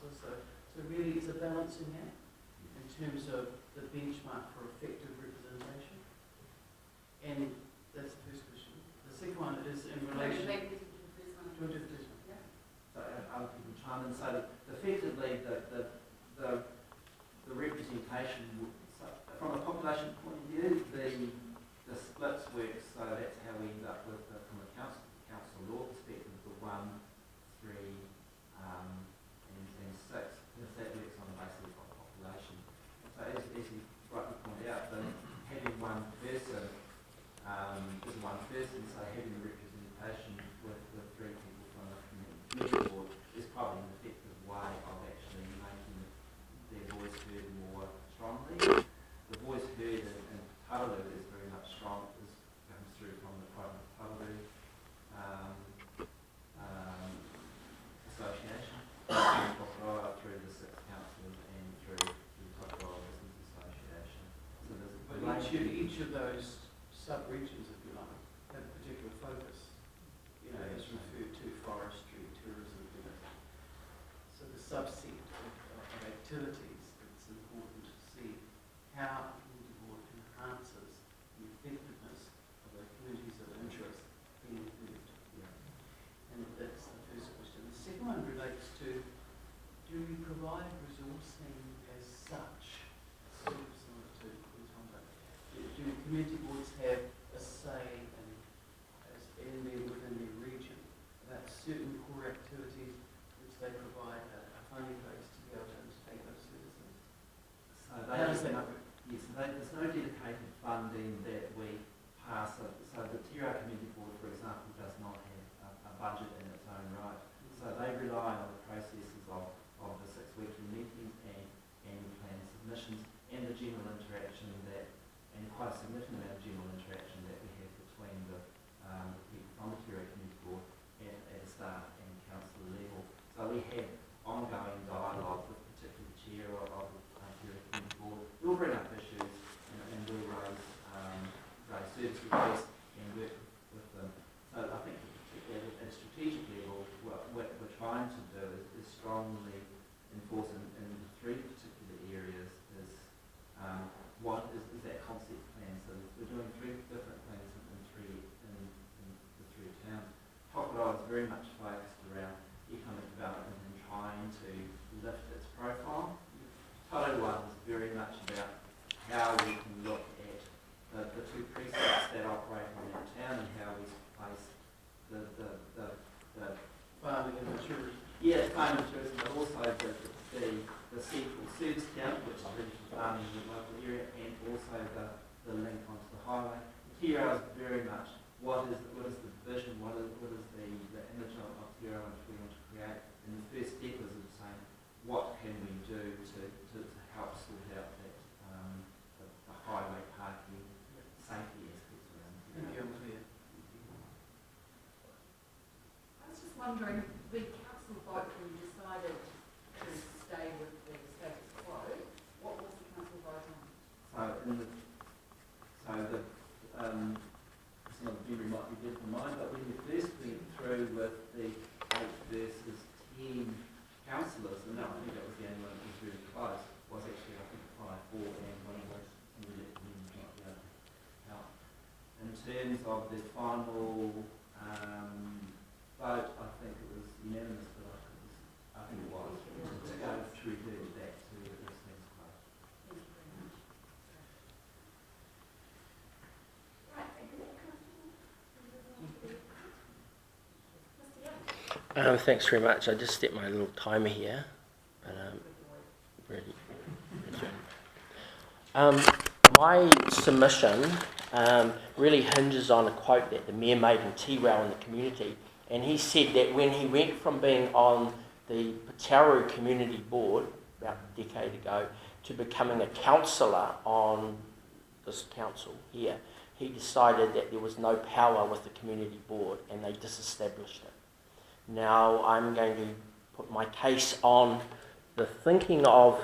councillor. So really it's a balancing act in terms of the benchmark for effective representation. And that's the first question. The second one is in relation to the first one. Yeah. So other people chime in. So effectively the representation, so from a population point of view, the splits work, so that's how we end up with, from a council law perspective, the 1, 3, and 6, if that works on the basis of population. So as you rightly point out, having one person is one person, so having a representation with 3 people from a community board is probably an effective way of actually making their voice heard more strongly. The voice heard in Tararu is very much strong, comes through from the private Tararu association, and Tokoroa through the 6 councillors and through the Tokoroa Business Association. So there's each of those sub-regions, if you like, have a particular focus. You know, as referred to forestry, tourism, so the subset of activities, it's important to see how a community board enhances the effectiveness of the communities of interest being heard. Yeah. And that's the first question. The second one relates to, do we provide resourcing as such? Sort of similar to what we're talking about. Do community boards have a say within their region about certain core activities which they provide a funding base to be able to undertake those services? So there's no dedicated funding that we pass. So the TRA Community Board, for example, does not have a budget in its own right. So they rely on the processes of the 6 weekly meetings and annual plan submissions and the general interaction and quite a significant amount of general interaction that we have between the people from the TRA Community Board at a staff and council level. So we have ongoing dialogue with particularly the chair of the TRA Community Board. We'll bring up issues and we'll raise service requests and work with them. So I think at a strategic level, what we're trying to do is strongly enforce in the 3 particular areas is what is that concept plan. So we're doing 3 different things in the 3 towns. Tokoroa is very much focused around economic development and trying to lift its profile. Tararu is very much about how we can look at the 2 precincts that operate on that town and how we place the farming and tourism. Yeah, farming and tourism, but also the central service count, which is really for farming in the local area, and also the link onto the highway. Here is very much what is the vision, what is the image of Tokoroa which we want to create, and the first step is saying what can we do to help sort out that the highway parking safety aspects around here. I was just wondering, the council vote when you decided to stay with the status quo, what was the council vote on? Some of the memory might be better than mine, but when we first went through with the 8 versus 10 councillors, and I think that was the only one that was really close, was actually I think 5-4 and one of those really not be able to help. In terms of the final vote, I think it was unanimous, but I think it was to go to revert back to the status quo. Thank you very much. Right, thank you. Mr. Young. Thanks very much. I just set my little timer here, but really my submission really hinges on a quote that the Mayor made in T-Rail in the community, and he said that when he went from being on the Pataru Community Board about a decade ago to becoming a councillor on this council here, he decided that there was no power with the community board and they disestablished it. Now I'm going to put my case on the thinking of,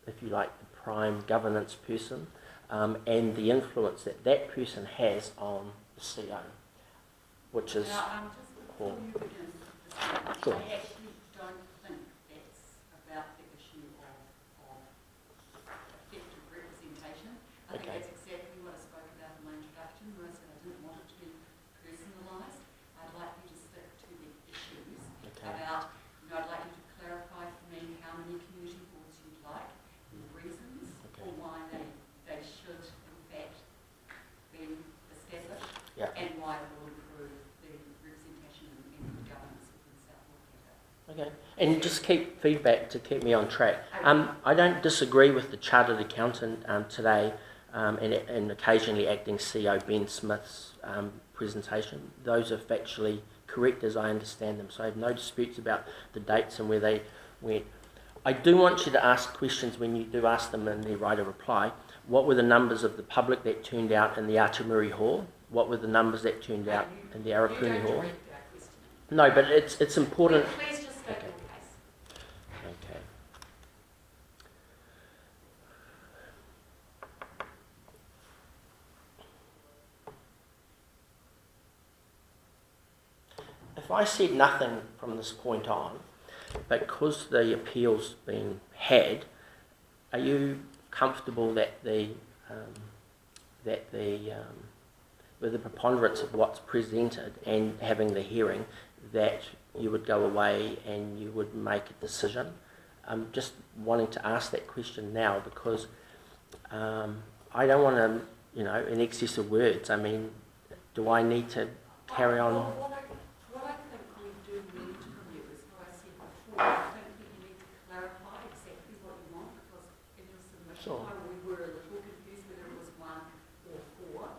if you like, the prime governance person and the influence that that person has on the CO, which is... Now, just before you begin, Sure. I actually don't think that's a Okay, and just keep feedback to keep me on track. I don't disagree with the chartered accountant today and occasionally acting CEO Ben Smith's presentation. Those are factually correct as I understand them, so I have no disputes about the dates and where they went. I do want you to ask questions when you do ask them and they write a reply. What were the numbers of the public that turned out in the Artimuri Hall? What were the numbers that turned out in the Arapuni Hall? No, but it's important. Please just state your case. Okay. If I said nothing from this point on, because the appeal's been had, are you comfortable that with the preponderance of what's presented and having the hearing, that you would go away and you would make a decision? I'm just wanting to ask that question now because I don't want to, in excess of words. I mean, do I need to carry on? What I think we do need from you is what I said before. I don't think you need to clarify exactly what you want because in your submission we were a little confused whether it was 1 or 4.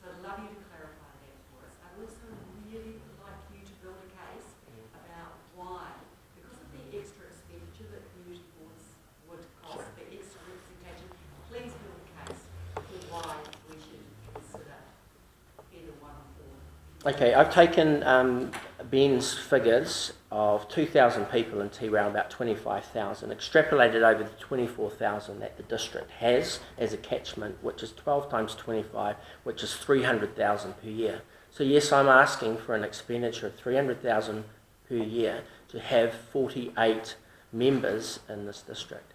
So I'd love you to clarify that for us. I'd also really like you to build a case about why, because of the extra expenditure that community boards would cost, the extra representation, please build a case for why we should consider either 1 or 4. Okay, I've taken Ben's figures of 2,000 people in Tirau, about 25,000, extrapolated over the 24,000 that the district has as a catchment, which is 12 times 25, which is 300,000 per year. So yes, I'm asking for an expenditure of 300,000 per year to have 48 members in this district.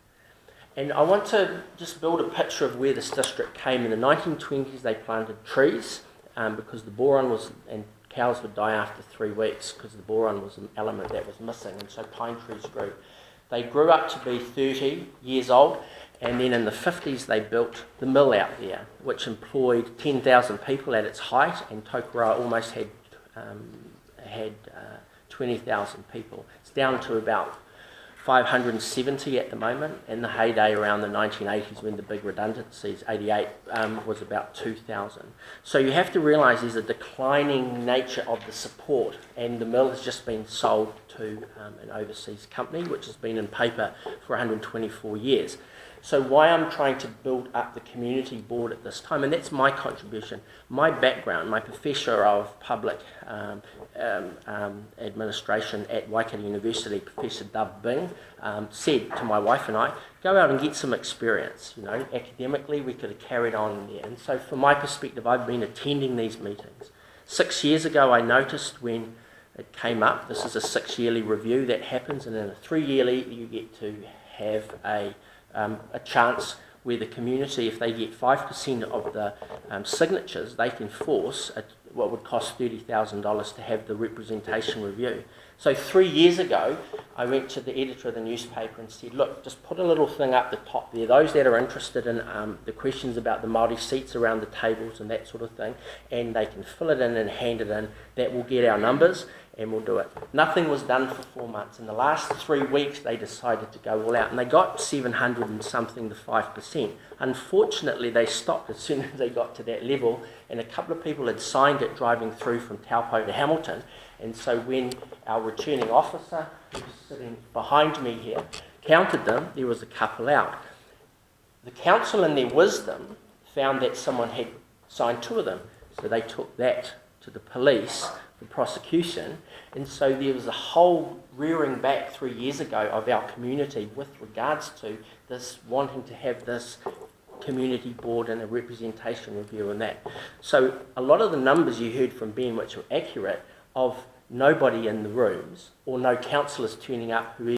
And I want to just build a picture of where this district came. In the 1920s, they planted trees because the boron was, and cows would die after 3 weeks because the boron was an element that was missing, and so pine trees grew. They grew up to be 30 years old, and then in the 50s they built the mill out there, which employed 10,000 people at its height, and Tokoroa almost had 20,000 people. It's down to about 570 at the moment. In the heyday around the 1980s when the big redundancies, 88, was about 2,000. So you have to realise there's a declining nature of the support, and the mill has just been sold to an overseas company which has been in paper for 124 years. So why I'm trying to build up the community board at this time, and that's my contribution. My background, my professor of public administration at Waikato University, Professor Dov Bing, said to my wife and I, go out and get some experience. Academically we could have carried on there. And so from my perspective, I've been attending these meetings. 6 years ago I noticed when it came up, this is a 6-yearly review that happens, and in a 3-yearly you get to have a chance where the community, if they get 5% of the signatures, they can force what would cost $30,000 to have the representation review. So 3 years ago, I went to the editor of the newspaper and said, look, just put a little thing up the top there. Those that are interested in the questions about the Māori seats around the tables and that sort of thing, and they can fill it in and hand it in, that will get our numbers, and we'll do it. Nothing was done for 4 months. In the last 3 weeks, they decided to go all out, and they got 700 and something to 5%. Unfortunately, they stopped as soon as they got to that level, and a couple of people had signed it driving through from Taupo to Hamilton. And so when our returning officer, who's sitting behind me here, counted them, there was a couple out. The council, in their wisdom, found that someone had signed 2 of them, so they took that to the police for prosecution, and so there was a whole rearing back 3 years ago of our community with regards to this wanting to have this community board and a representation review and that. So a lot of the numbers you heard from Ben, which were accurate, of nobody in the rooms or no councillors turning up who